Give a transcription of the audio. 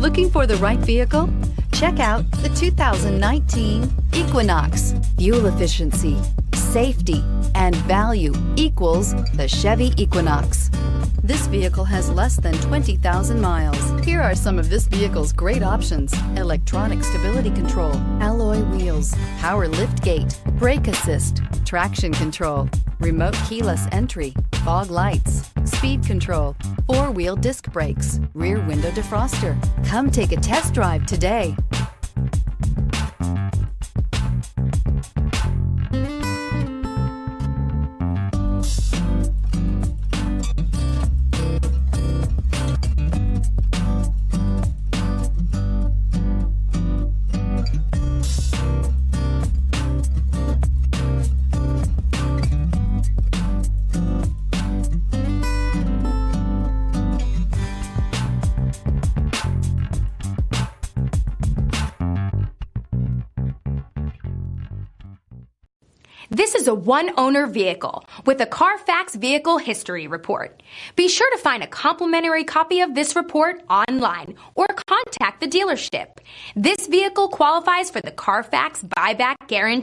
Looking for the right vehicle? Check out the 2019 Equinox. Fuel efficiency, safety, and value equals the Chevy Equinox. This vehicle has less than 20,000 miles. Here are some of this vehicle's great options: electronic stability control, alloy wheels, power lift gate, brake assist, traction control, remote keyless entry, fog lights, speed control, four-wheel disc brakes, rear window defroster. Come take a test drive today. This is a one-owner vehicle with a CARFAX Vehicle History Report. Be sure to find a complimentary copy of this report online or contact the dealership. This vehicle qualifies for the CARFAX Buyback Guarantee.